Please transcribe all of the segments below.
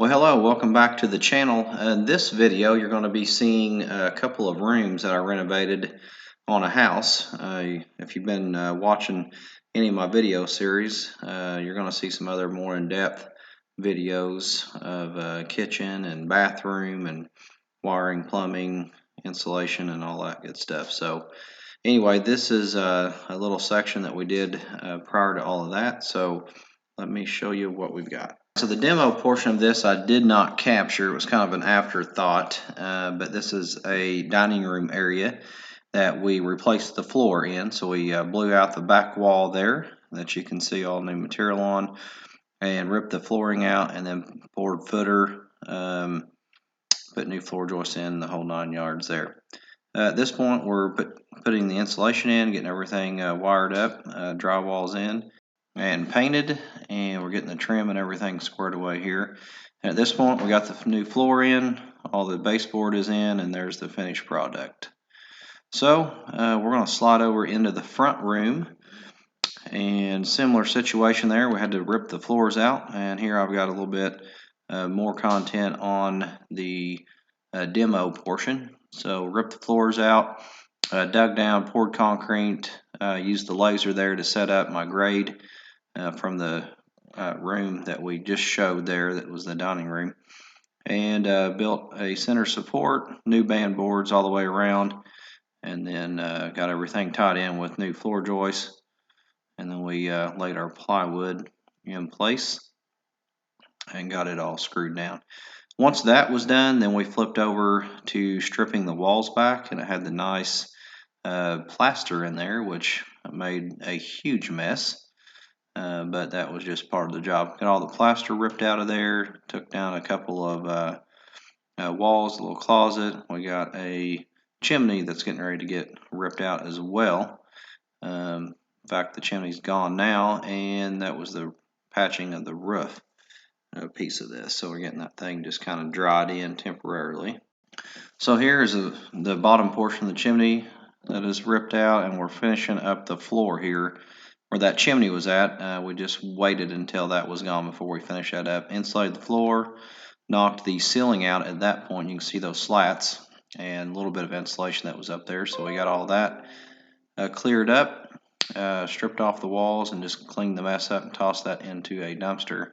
Well, hello, welcome back to the channel. In this video, you're going to be seeing a couple of rooms that I renovated on a house. If you've been watching any of my video series, you're going to see some other more in-depth videos of kitchen and bathroom and wiring, plumbing, insulation, and all that good stuff. So anyway, this is a little section that we did prior to all of that. So let me show you what we've got. So the demo portion of this I did not capture. It was kind of an afterthought, but this is a dining room area that we replaced the floor in. So we blew out the back wall there that you can see all new material on and ripped the flooring out and then poured footer, put new floor joists in, the whole 9 yards there. At this point we're putting the insulation in, getting everything wired up, drywall's in and painted, and we're getting the trim and everything squared away here. And at this point we got the new floor in, all the baseboard is in, and there's the finished product. So we're going to slide over into the front room, and similar situation there. We had to rip the floors out, and here I've got a little bit more content on the demo portion. So ripped the floors out, dug down, poured concrete, used the laser there to set up my grade from the room that we just showed there, that was the dining room, and built a center support, new band boards all the way around, and then got everything tied in with new floor joists, and then we laid our plywood in place and got it all screwed down. Once that was done, then we flipped over to stripping the walls back, and it had the nice plaster in there, which made a huge mess. But that was just part of the job. Got all the plaster ripped out of there, took down a couple of walls, a little closet. We got a chimney that's getting ready to get ripped out as well. In fact, the chimney's gone now, and that was the patching of the roof piece of this. So we're getting that thing just kind of dried in temporarily. So here is the bottom portion of the chimney that is ripped out, and we're finishing up the floor here where that chimney was at. We just waited until that was gone before we finished that up. Insulated the floor, knocked the ceiling out at that point. You can see those slats and a little bit of insulation that was up there. So we got all that cleared up, stripped off the walls, and just cleaned the mess up and tossed that into a dumpster.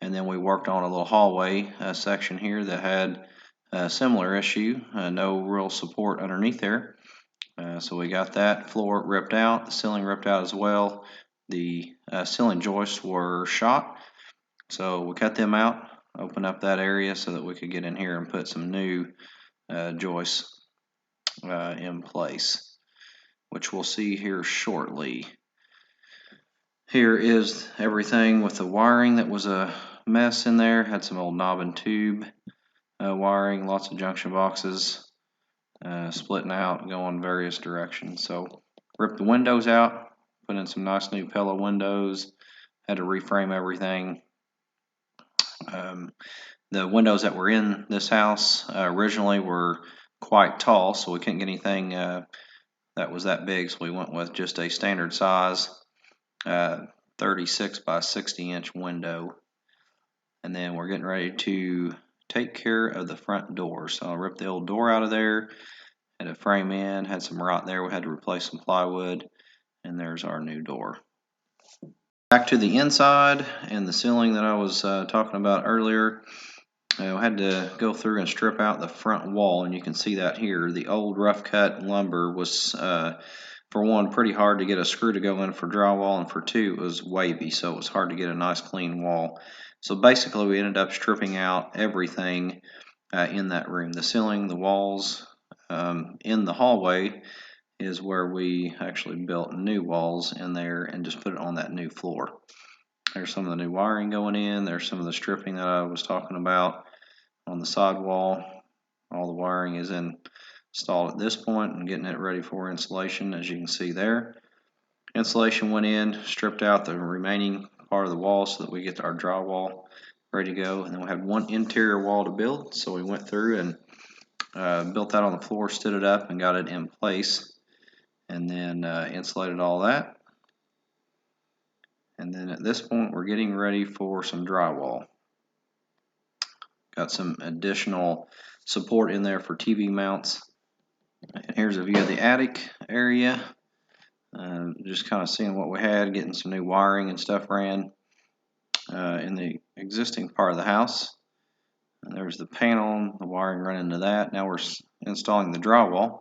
And then we worked on a little hallway section here that had a similar issue, no real support underneath there. So we got that floor ripped out, the ceiling ripped out as well. The ceiling joists were shot, so we cut them out, opened up that area so that we could get in here and put some new joists in place, which we'll see here shortly. Here is everything with the wiring that was a mess in there. Had some old knob and tube wiring, lots of junction boxes splitting out, going various directions. So ripped the windows out, put in some nice new Pella windows, had to reframe everything. The windows that were in this house originally were quite tall, so we couldn't get anything that was that big, so we went with just a standard size 36 by 60 inch window. And then we're getting ready to take care of the front door. So I ripped the old door out of there, had a frame in, had some rot there, we had to replace some plywood, and there's our new door. Back to the inside and the ceiling that I was talking about earlier. I had to go through and strip out the front wall, and you can see that here. The old rough cut lumber was, for one, pretty hard to get a screw to go in for drywall, and for two, it was wavy, so it was hard to get a nice clean wall. So basically we ended up stripping out everything in that room. The ceiling, the walls, in the hallway is where we actually built new walls in there and just put it on that new floor. There's some of the new wiring going in. There's some of the stripping that I was talking about on the side wall. All the wiring is installed at this point and getting it ready for insulation, as you can see there. Insulation went in, stripped out the remaining part of the wall so that we get our drywall ready to go. And then we had one interior wall to build, so we went through and built that on the floor, stood it up, and got it in place, and then insulated all that. And then at this point we're getting ready for some drywall. Got some additional support in there for TV mounts. And here's a view of the attic area. Just kind of seeing what we had, getting some new wiring and stuff ran in the existing part of the house. And there's the panel, the wiring running to that. Now we're installing the drywall.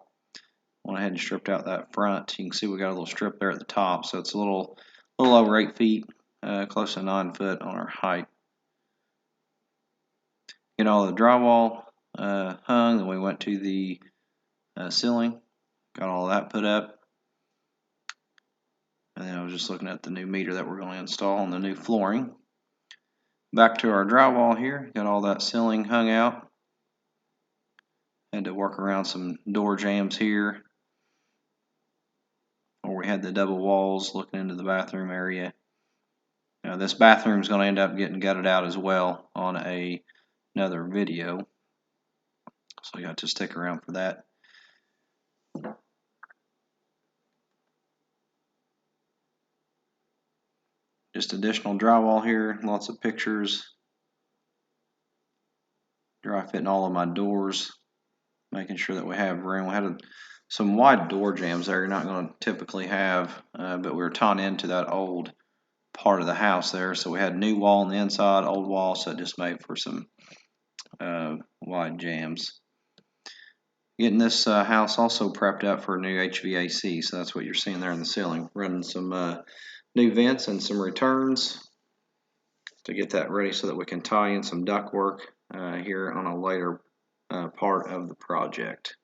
Went ahead and stripped out that front. You can see we got a little strip there at the top, so it's a little over 8 feet, close to 9 foot on our height. Get all the drywall hung, then we went to the ceiling, got all that put up. And then I was just looking at the new meter that we're going to install on the new flooring. Back to our drywall here, got all that ceiling hung out. Had to work around some door jambs here, where we had the double walls looking into the bathroom area. Now this bathroom is going to end up getting gutted out as well on another video, so you got to stick around for that. Just additional drywall here, lots of pictures. Dry fitting all of my doors, making sure that we have room. We had some wide door jambs there you're not going to typically have, but we were tying into that old part of the house there, so we had new wall on the inside, old wall, so it just made for some wide jambs. Getting this house also prepped up for a new HVAC, so that's what you're seeing there in the ceiling. Running some new vents and some returns to get that ready so that we can tie in some ductwork here on a later part of the project.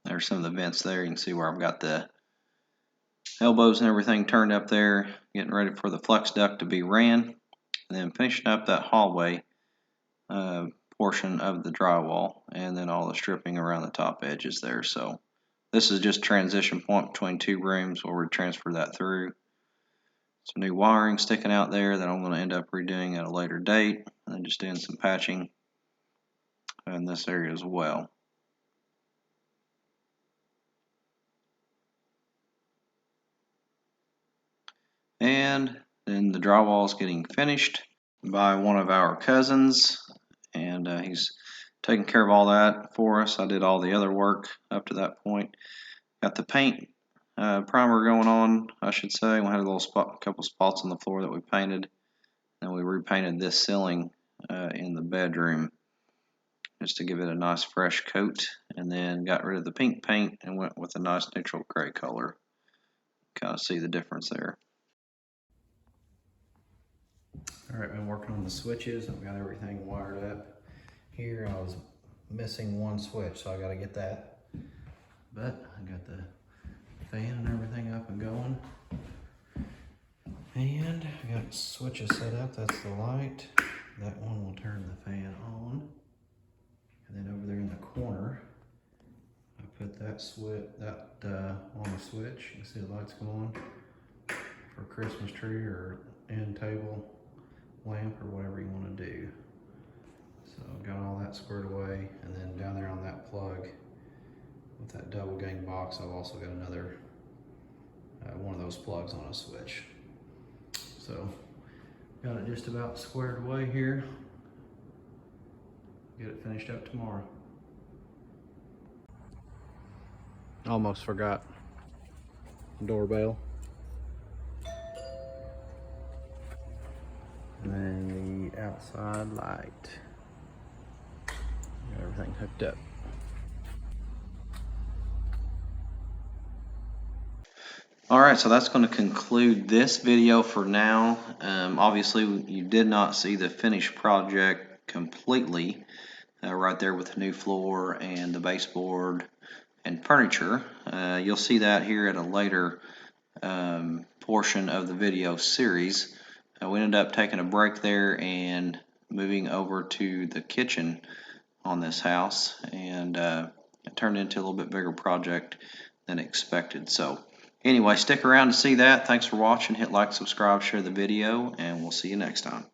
There's some of the vents there. You can see where I've got the elbows and everything turned up there, getting ready for the flex duct to be ran, and then finishing up that hallway portion of the drywall, and then all the stripping around the top edges there. So this is just transition point between two rooms where we transfer that through. Some new wiring sticking out there that I'm going to end up redoing at a later date, and then just doing some patching in this area as well. And then the drywall is getting finished by one of our cousins, and he's taking care of all that for us. I did all the other work up to that point. Got the paint primer going on, I should say. We had a couple spots on the floor that we painted, and we repainted this ceiling in the bedroom just to give it a nice fresh coat, and then got rid of the pink paint and went with a nice neutral gray color. Kind of see the difference there. Alright, been working on the switches. I've got everything wired up here. I was missing one switch, so I got to get that. But I got the fan and everything up and going. And I got switches set up. That's the light. That one will turn the fan on. And then over there in the corner, I put that on the switch. You can see the lights go on for a Christmas tree or end table lamp or whatever you want to do. So I've got all that squared away, and then down there on that plug with that double gang box, I've also got another one of those plugs on a switch. So got it just about squared away here. Get it finished up tomorrow. Almost forgot doorbell. And then the outside light. Got everything hooked up. Alright, so that's going to conclude this video for now. Obviously, you did not see the finished project completely right there with the new floor and the baseboard and furniture. You'll see that here at a later portion of the video series. We ended up taking a break there and moving over to the kitchen on this house, and it turned into a little bit bigger project than expected. So anyway, stick around to see that. Thanks for watching. Hit like, subscribe, share the video, and we'll see you next time.